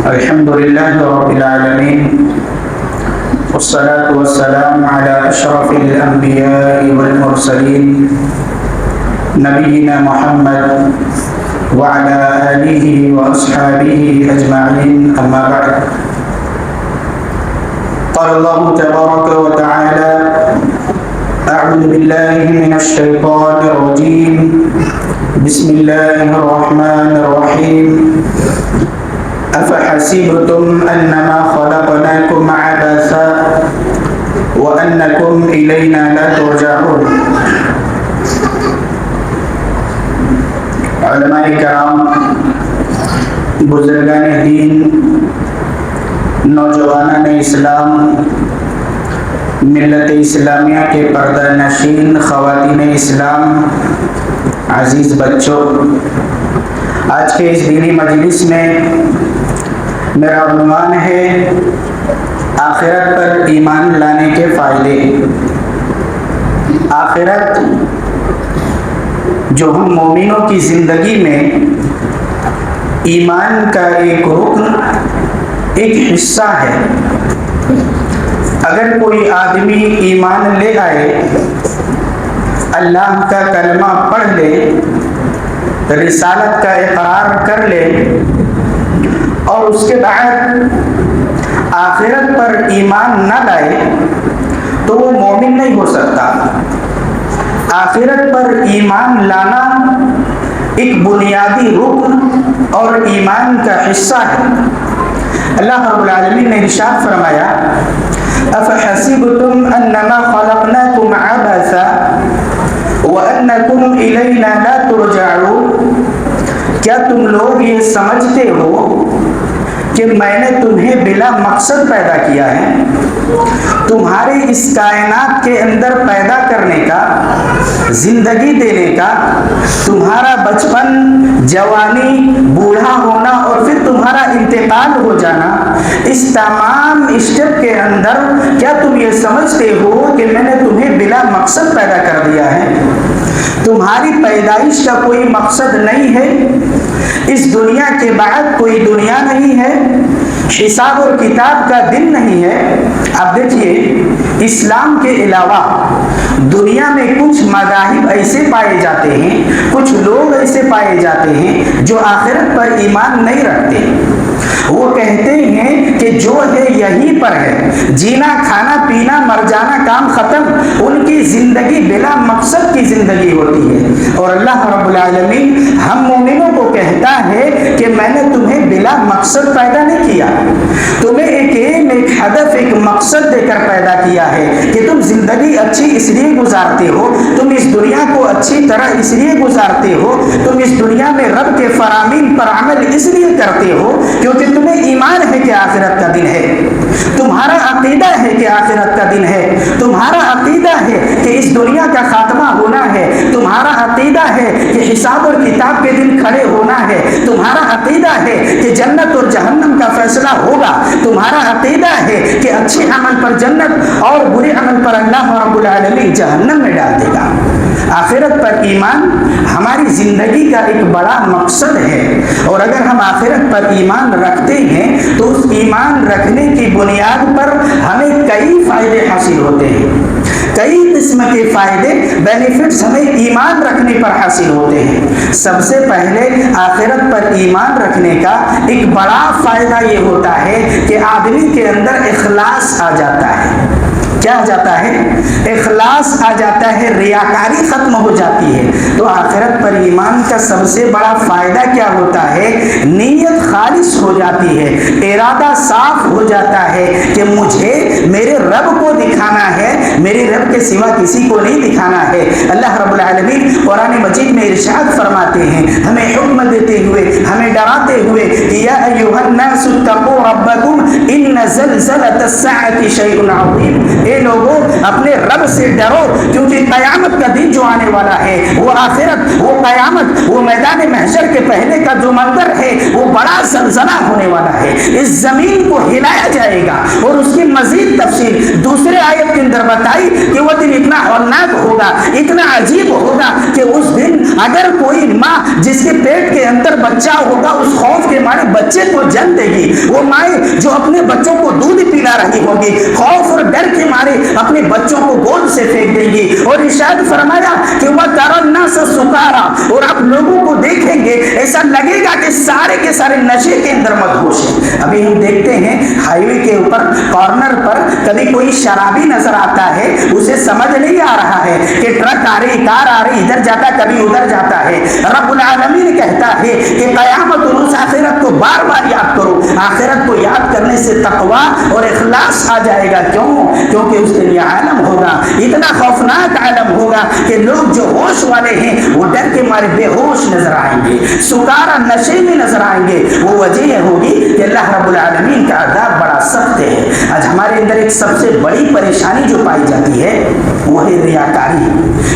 الحمد لله رب العالمين والصلاة والسلام على أشرف الأنبياء والمرسلين نبينا محمد وعلى آله وأصحابه أجمعين أما بعد قال الله تبارك وتعالى أعوذ بالله من الشيطان الرجيم بسم الله الرحمن الرحيم أفحسبتم أنما خلقناكم عبثا وأنكم إلينا لا ترجعون. علماء کرام، بزرگان دین، نوجوانان اسلام، ملت اسلامیہ کے پردہ نشین خواتین اسلام، عزیز بچوں، آج کے اس دینی مجلس میں میرا عنوان ہے آخرت پر ایمان لانے کے فائدے. آخرت جو ہم مومنوں کی زندگی میں ایمان کا ایک رکن، ایک حصہ ہے. اگر کوئی آدمی ایمان لے آئے، اللہ کا کلمہ پڑھ لے، رسالت کا اقرار کر لے اور اس کے بعد آخرت پر ایمان نہ لائے تو وہ مومن نہیں ہو سکتا. آخرت پر ایمان لانا ایک بنیادی رکن اور ایمان کا حصہ ہے. اللہ رب العالمین نے ارشاد فرمایا أَفَحَسِبْتُمْ أَنَّمَا خَلَقْنَاكُمْ عَبَثًا وَأَنَّكُمْ إِلَيْنَا لَا تُرْجَعُونَ. کیا تم لوگ یہ سمجھتے ہو کہ میں نے تمہیں بلا مقصد پیدا کیا ہے؟ تمہاری اس کائنات کے اندر پیدا کرنے کا، زندگی دینے کا، تمہارا بچپن، جوانی، بوڑھا ہونا اور پھر تمہارا انتقال ہو جانا، اس تمام اسٹیپ کے اندر کیا تم یہ سمجھتے ہو کہ میں نے تمہیں بلا مقصد پیدا کر دیا ہے؟ تمہاری پیدائش کا کوئی مقصد نہیں ہے، اس دنیا کے بعد کوئی دنیا نہیں ہے، حساب اور کتاب کا دن نہیں ہے. اب دیکھیے، اسلام کے علاوہ دنیا میں کچھ مذاہب ایسے پائے جاتے ہیں، کچھ لوگ ایسے پائے جاتے ہیں جو آخرت پر ایمان نہیں رکھتے. وہ کہتے ہیں کہ جو ہے یہیں پر ہے، جینا، کھانا، پینا، مر جانا، کام ختم. ان کی زندگی بلا مقصد کی زندگی ہوتی ہے. اور اللہ رب العالمین ہم مومنوں کو کہتا ہے کہ میں نے تمہیں بلا مقصد پیدا نہیں کیا، تمہیں ایک ہدف، ایک مقصد دے کر پیدا کیا ہے کہ تم زندگی اچھی اس لیے گزارتے ہو، تم اس دنیا کو اچھی طرح اس لیے گزارتے ہو، تم اس دنیا میں رب کے فرامین پر عمل اس لیے کرتے ہو کیونکہ تمہیں ایمان ہے کہ آخرت کا دن ہے، تمہارا عقیدہ ہے کہ آخرت کا دن ہے، تمہارا عقیدہ ہے کہ اس دنیا کا خاتمہ ہونا ہے، تمہارا عقیدہ ہے کہ حساب اور کتاب کے دن کھڑے ہونا ہے، تمہارا عقیدہ ہے کہ جنت اور جہنم کا فیصلہ ہوگا، تمہارا عقیدہ ہے کہ اچھے عمل پر جنت اور برے عمل پر اللہ رب العالمین جہنم میں ڈال دے گا. آخرت پر ایمان ہماری زندگی کا ایک بڑا مقصد ہے. اور اگر ہم آخرت پر ایمان رکھتے ہیں تو اس ایمان رکھنے کی بنیاد پر ہمیں کئی فائدے حاصل ہوتے ہیں. کئی قسم کے فائدے، بینیفٹس ہمیں ایمان رکھنے پر حاصل ہوتے ہیں. سب سے پہلے آخرت پر ایمان رکھنے کا ایک بڑا فائدہ یہ ہوتا ہے کہ آدمی کے اندر اخلاص آ جاتا ہے. کیا آ جاتا ہے؟ اخلاص آ جاتا ہے، ریاکاری ختم ہو جاتی ہے. تو آخرت پر ایمان کا سب سے بڑا فائدہ کیا ہوتا ہے؟ نیت خالص ہو جاتی ہے، ارادہ صاف ہو جاتا ہے کہ مجھے میرے رب کو دکھانا ہے، میرے رب کے سوا کسی کو نہیں دکھانا ہے. اللہ رب العالمین قرآن مجید میں ارشاد فرماتے ہیں، ہمیں حکم دیتے ہوئے، ہمیں ڈراتے ہوئے کہ یا ایھا الناس اتقوا ربکم ان زلزلۃ الساعۃ شیء عظیم، اے لوگوں اپنے رب سے ڈرو، کیونکہ قیامت کا دن جو آنے والا ہے، وہ آخرت، وہ قیامت، وہ میدان محشر کے پہلے کا جو منظر ہے وہ بڑا زلزلہ ہونے والا ہے، اس زمین کو ہلایا جائے گا۔ اور اس کی مزید تفصیل دوسرے آیت کے اندر بتائی کہ وہ دن اتنا ہولناک ہوگا، اتنا عجیب ہوگا کہ اس دن اگر کوئی ماں جس کے پیٹ کے اندر بچہ ہوگا اس خوف کے مارے بچے کو جن دے گی، وہ مائیں جو اپنے بچوں کو دودھ پلا رہی ہوگی خوف اور ڈر کے مارے اپنے بچوں کو گود سے پھینک دیں گی۔ اور ارشاد فرمایا کہ وَتَرَى النَّاسَ سُكَارَىٰ، اور آپ لوگوں کو دیکھیں گے ایسا لگے گا کہ سارے کے سارے نشے کے اندر مدہوش ہیں۔ ابھی ہم دیکھتے ہیں ہائی وے کے اوپر کارنر پر کبھی کوئی شرابی نظر آتا ہے، اسے سمجھ نہیں آ رہا ہے کہ ٹرک آ رہی، کار آ رہی، ادھر جاتا کبھی ادھر جاتا ہے۔ رب العالمین کہتا ہے کہ قیامت اور اس آخرت کو بار بار یاد کرو، آخرت کو یاد کرنے سے تقویٰ اور اخلاص آ جائے گا۔ کیوں؟ کیونکہ اس دن یہ عالم ہوگا، اتنا خوفناک عالم ہوگا کہ لوگ جو ہوش والے ہیں وہ ڈر کے مارے بے ہوش نظر آئیں گے، سکارا نشے میں نظر آئیں گے۔ وہ وجہ یہ ہوگی کہ اللہ رب العالمین کا عذاب بڑا سخت ہے۔ آج ہمارے اندر ایک سب سے بڑی پریشانی جو پائی جاتی ہے وہ ہے ریاکاری۔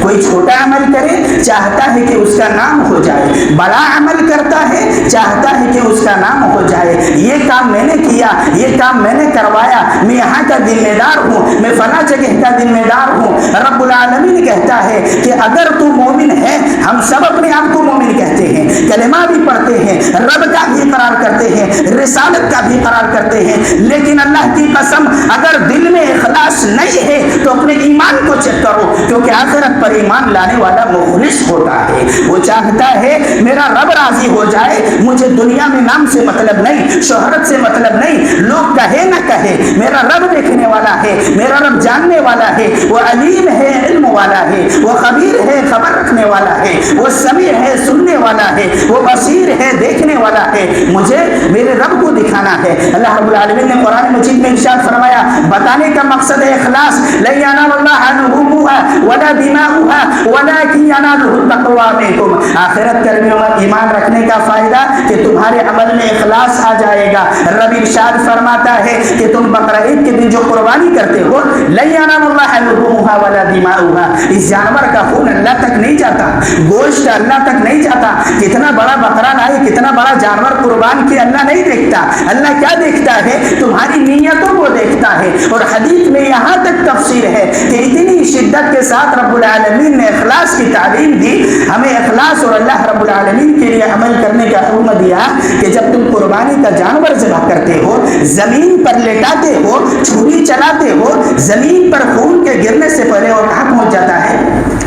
کوئی چھوٹا عمل کرے چاہتا ہے کہ اس کا نام ہو جائے، بڑا عمل کرتا ہے چاہتا ہے کہ اس کا نام ہو جائے، یہ کام میں نے کیا، یہ کام میں نے کروایا، میں یہاں کا ذمہ دار ہوں، میں فلاں جگہ کا ذمہ دار ہوں۔ رب العالمین کہتا ہے کہ اگر تو مومن ہے، ہم سب اپنے آپ کو مومن کہتے ہیں، کلمہ بھی پڑھتے ہیں، رب کا بھی اقرار کرتے ہیں، رسالت کا بھی اقرار کرتے ہیں، لیکن اللہ کی قسم اگر دل میں اخلاص نہیں ہے تو اپنے ایمان کو چیک کرو، کیونکہ آخرت پر ایمان لانے والا مخلص ہوتا ہے۔ وہ چاہتا ہے میرا رب راضی ہو جائے، مجھے دنیا میں نام سے مطلب نہیں، شہرت سے مطلب نہیں، لوگ کہے نہ کہے، میرا رب دیکھنے والا ہے، میرا رب جاننے والا ہے، وہ علیم ہے، علم والا ہے، وہ خبیر ہے، خبر رکھنے والا ہے، وہ سمیع ہے، سننے والا ہے، وہ بصیر ہے، دیکھنے والا ہے، مجھے میرے رب کو دکھانا ہے۔ اللہ رب العالمین نے قرآن مجید میں ارشاد فرمایا، بتانے کا مقصد ہے اخلاص، لن ينال الله لحومها ولا دماؤها ولكن يناله التقوى منكم۔ آخرت کرنے اور ایمان رکھنے کا فائدہ کہ تمہارے عمل میں اخلاص آ جائے گا۔ رب ارشاد فرماتا ہے کہ تم بقرہ عید کے دن جو قربانی کرتے ہو، لن ينال الله لحومها ولا دماؤها، اس جانور کا خون اللہ تک نہیں جاتا، گوشت اللہ تک نہیں جاتا، کتنا بڑا بقرہ لائے، کتنا بڑا جانور قربان کیا، اللہ نہیں دیکھتا۔ اللہ کیا دیکھتا ہے؟ تمہاری نیتوں کو دیکھتا ہے۔ اور حدیث میں یہاں تک تفسیر ہے کہ اتنی شدت کے ساتھ رب العالمین نے اخلاص کی تعلیم دی، ہمیں اخلاص اور اللہ رب العالمین کے لیے عمل کرنے کا حکم دیا کہ جب تم قربانی کا جانور ذبح کرتے ہو، زمین پر لٹاتے ہو، چھری چلاتے ہو، زمین پر خون کے گرنے سے پہلے اور کہاں پہنچ جاتا ہے؟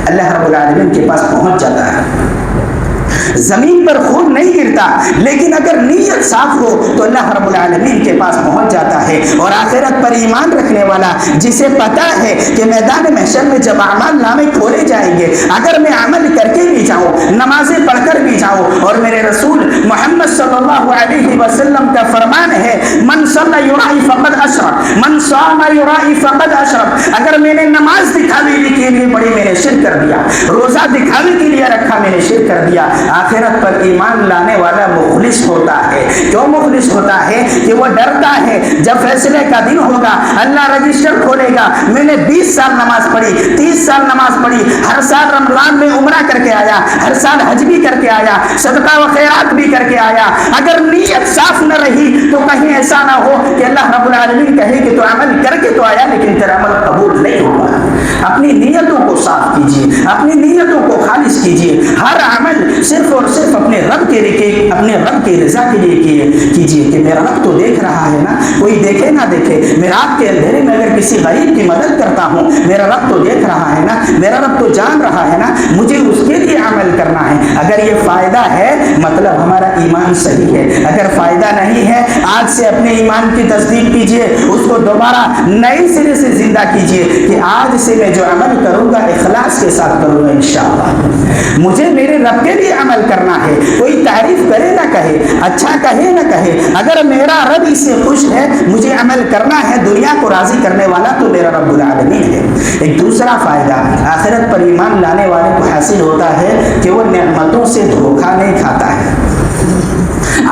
اللہ رب العالمین کے پاس پہنچ جاتا ہے۔ زمین پر خون نہیں گرتا، لیکن اگر نیت صاف ہو تو اللہ رب العالمین کے پاس پہنچ جاتا ہے۔ اور آخرت پر ایمان رکھنے والا جسے پتا ہے کہ میدان محشر میں جب اعمال نامے کھولے جائیں گے، اگر میں عمل کر کے بھی جاؤں، نمازیں پڑھ کر بھی جاؤں، اور میرے رسول محمد صلی اللہ علیہ وسلم کا فرمان ہے من صلی یرائی فقد اشرک، من صام یرائی فقد اشرک، اگر میں نے نماز دکھاوے کے لیے پڑھی میں نے شرک کر دیا، روزہ دکھاوے کے لیے رکھا میں نے شرک کر دیا۔ آخرت پر ایمان لانے والا مخلص ہوتا ہے۔ کیوں مخلص ہوتا ہے؟ کہ وہ ڈرتا ہے جب فیصلے کا دن ہوگا، اللہ رجسٹر کھولے گا، میں نے 20 سال نماز پڑھی، 30 سال نماز پڑھی، ہر سال رمضان میں عمرہ کر کے آیا، ہر سال حج بھی کر کے آیا، صدقہ و خیرات بھی کر کے آیا، اگر نیت صاف نہ رہی تو کہیں ایسا نہ ہو کہ اللہ رب العالمین کہے کہ تو عمل کر کے تو آیا لیکن تیرا عمل قبول نہیں ہوگا۔ اپنی نیتوں کو صاف کیجیے، اپنی نیتوں کو خالص کیجیے، ہر عمل صرف اور صرف اپنے رب کے لیے، اپنے رب کی رضا کے لیے کیجیے کہ میرا رب تو دیکھ رہا ہے نا، کوئی دیکھے نہ دیکھے، میں رات کے اندھیرے میں اگر کسی غریب کی مدد کرتا ہوں، میرا رب تو دیکھ رہا ہے نا، میرا رب تو جان رہا ہے نا، مجھے اس کے لیے عمل کرنا ہے۔ اگر یہ فائدہ ہے مطلب ہمارا ایمان صحیح ہے، اگر فائدہ نہیں ہے آج سے اپنے ایمان کی تصدیق کیجیے، اس کو دوبارہ نئے سرے سے زندہ کیجیے کہ آج سے میں جو عمل کروں گا اخلاص کے ساتھ کروں گا انشاءاللہ، مجھے میرے رب کے لیے عمل کرنا ہے، کوئی تعریف کرے نہ کہے، اچھا کہے نہ کہے، اگر میرا رب اس سے خوش ہے مجھے عمل کرنا ہے، دنیا کو راضی کرنے والا تو میرا رب العالمین ہے۔ ایک دوسرا فائدہ آخرت پر ایمان لانے والے کو حاصل ہوتا ہے کہ وہ نعمتوں سے دھوکہ نہیں کھاتا ہے۔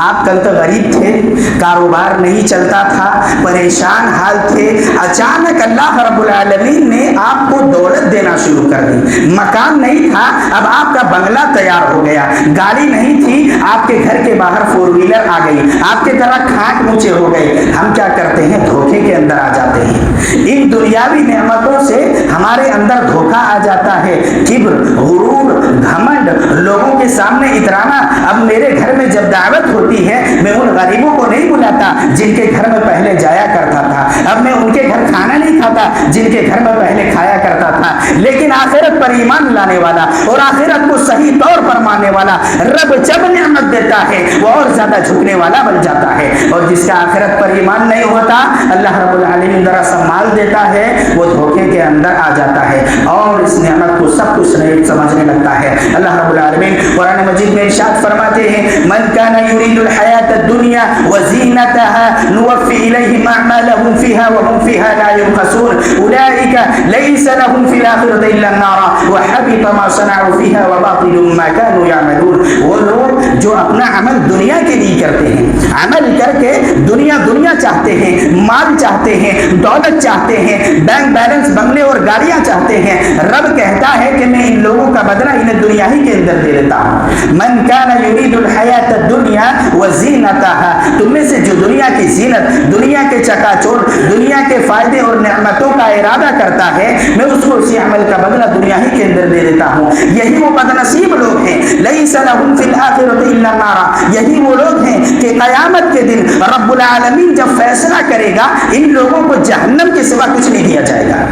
آپ کل تو غریب تھے, کاروبار نہیں چلتا تھا, پریشان حال تھے, اچانک اللہ رب العالمین نے آپ کو دولت دینا شروع کر دی. مکان نہیں تھا, اب آپ کا بنگلہ تیار ہو گیا. گاڑی نہیں تھی, آپ کے گھر کے باہر فور ویلر آ گئی. آپ کے طرح کھانٹ اونچے ہو گئے. ہم کیا کرتے ہیں, دھوکے کے اندر آ جاتے ہیں. ان دنیاوی نعمتوں سے ہمارے اندر دھوکا آ جاتا ہے, کبر, غرور, گھمنڈ, لوگوں کے سامنے اترانا. اب میرے گھر میں جب دعوت ہوتی ہے, میں ان غریبوں کو نہیں بلاتا جن کے گھر میں پہلے جایا کرتا تھا. اب میں ان کے گھر کھانا نہیں کھاتا جن کے گھر میں پہلے کھایا کرتا تھا. لیکن آخرت پر ایمان لانے والا اور آخرت کو صحیح طور پر ماننے والا رب جب نعمت دیتا ہے وہ اور زیادہ جھکنے والا بن جاتا ہے. اور جس کا آخرت پر ایمان نہیں ہوتا, اللہ رب العالمین ذرا سا مال دیتا ہے, وہ دھوکے کے اندر آ جاتا ہے اور اس نعمت کو سب کچھ نہیں سمجھنے لگتا ہے. اللہ رب العالمین قرآن مجید میں ارشاد فرماتے ہیں, من کان یرید الحیات الدنیا وزینتها نوفی الیہم اعمالهم فیہا وهم فیہا لا يبخسون اولئک لیس لهم فی الاخرۃ الا النار وحبط ما صنعوا فیہا وباطل ما كانوا يعملون. وہ لوگ جو اپنا عمل دنیا کے لیے کرتے ہیں, عمل کر کے دنیا چاہتے ہیں, مال چاہتے ہیں, دولت چاہتے ہیں, بینک بیلنس, بنگلے اور گاڑیاں چاہتے ہیں, رب کہتا ہے کہ میں ان لوگوں کا بدلہ انہیں دنیا ہی کے اندر دے دیتا ہوں. من کان یرید الحیات الدنیا وزینتها, تم میں سے جو دنیا کی زینت, دنیا کے چکا چوند, دنیا کے فائدے اور نعمتوں کا ارادہ کرتا ہے, میں اس کو اسی عمل کا بدلہ دنیا ہی کے اندر دے دیتا ہوں. یہی وہ بدنصیب لوگ ہیں, لیس لهم فی الاخرۃ الا النار, یہی وہ لوگ ہیں کہ قیامت کے دن رب العالمین جب فیصلہ کرے گا ان لوگوں کو جہنم کے سوا کچھ نہیں دیا جائے گا.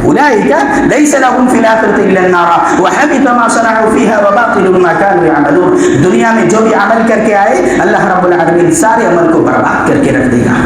اولئک لیس لهم فی الاخرۃ الا النار وحبط ما صنعوا فیہا وباطل ما كانوا يعملون. دنیا میں جو بھی عمل کر کے آئے, اللہ رب العالمین سارے عمل کو برباد کر کے رکھ دے گا.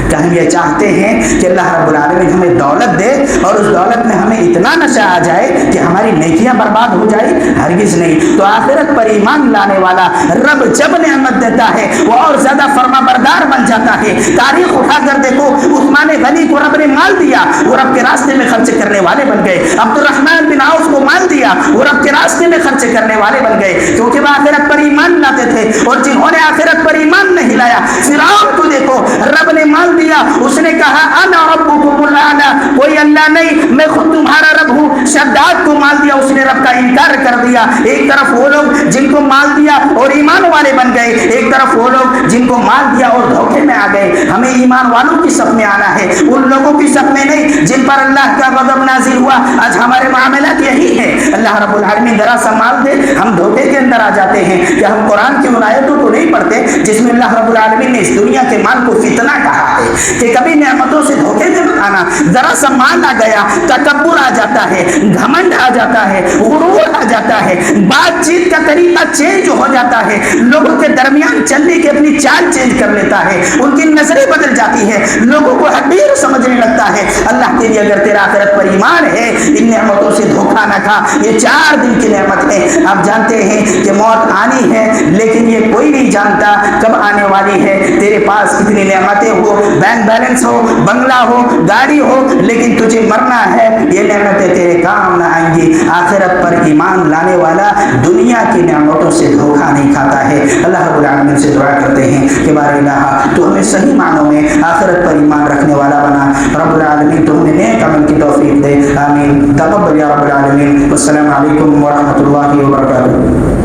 کہ ہم یہ چاہتے ہیں کہ اللہ رب العالمین ہمیں دولت دے اور اس دولت میں ہمیں اتنا نشہ آ جائے کہ ہماری نیکیاں برباد ہو جائے, ہرگز نہیں. تو آخرت پر ایمان لانے والا رب جب نعمت دیتا ہے وہ اور زیادہ فرما بردار بن جاتا ہے. تاریخ اٹھا کر دیکھو, عثمان غنی کو رب نے مال دیا, وہ رب کے راستے میں خرچ کرنے والے بن گئے. عبد الرحمن بن عوف کو مال دیا, وہ رب کے راستے میں خرچ کرنے والے بن گئے, کیونکہ وہ آخرت پر ایمان لاتے تھے. اور جنہوں نے آخرت پر ایمان نہیں لایا, فرعون کو دیکھو, رب نے مال دیا, اس نے کہا انا ربکم الاعلی, کوئی اللہ نہیں, میں خود تمہارا رب ہوں. شداد کو مال دیا, اس نے رب کا انکار کر دیا. ایک طرف وہ لوگ جن کو مال دیا اور ایمان والے بن گئے, ایک طرف وہ لوگ جن کو مال دیا اور دھوکے میں آ گئے. ہمیں ایمان والوں کی صف میں آنا ہے, ان لوگوں کی صف میں نہیں جن پر اللہ کا غضب نازل ہوا. آج ہمارے معاملات یہی ہے, اللہ رب العالمین ذرا سا مال دے, ہم دھوکے کے اندر آ جاتے ہیں کہ ہم قرآن کی ان آیتوں کو نہیں پڑھتے جس میں اللہ رب العالمین نے اس دنیا کے مال کو فتنہ کہا ہے کہ کبھی نعمتوں سے دھوکے سے آنا. ذرا سا مال آ گیا, تکبر آ جاتا ہے, گھمنڈ آ جاتا ہے, غرور آ جاتا ہے, بات چیت کا طریقہ چینج ہو جاتا ہے, لوگوں کے درمیان چلنے کی اپنی چال چینج کر لیتا ہے, ان کی نظریں بدل جاتی ہے, لوگوں کو حقیر سمجھنے لگتا ہے. اللہ کے لیے اگر تیرا آخرت پر ایمان ہے, ان نعمتوں سے دھوکا نہ کھا. یہ 4 دن کی نعمت ہے. آپ جانتے ہیں کہ موت آنی ہے, لیکن یہ کوئی نہیں جانتا کب آنے والی ہے. تیرے پاس کتنی نعمتیں ہو, بینک بیلنس ہو, بنگلہ ہو, گاڑی ہو, لیکن تجھے مرنا ہے, یہ نعمتیں تیرے کام نہ آئیں گی. آخرت پر ایمان لانے والا دنیا کی نعمتوں سے دھوکا نہیں کھاتا ہے. اللہ رب العالمین سے دعا کرتے ہیں کہ بار الہ تو ہمیں صحیح معنوں میں آخرت پر ایمان رکھنے والا بنا. رب العالمین تو ہمیں نیک عمل کی توفیق دے. آمین. تقبل یا رب العالمین. السلام علیکم ورحمۃ اللہ وبرکاتہ.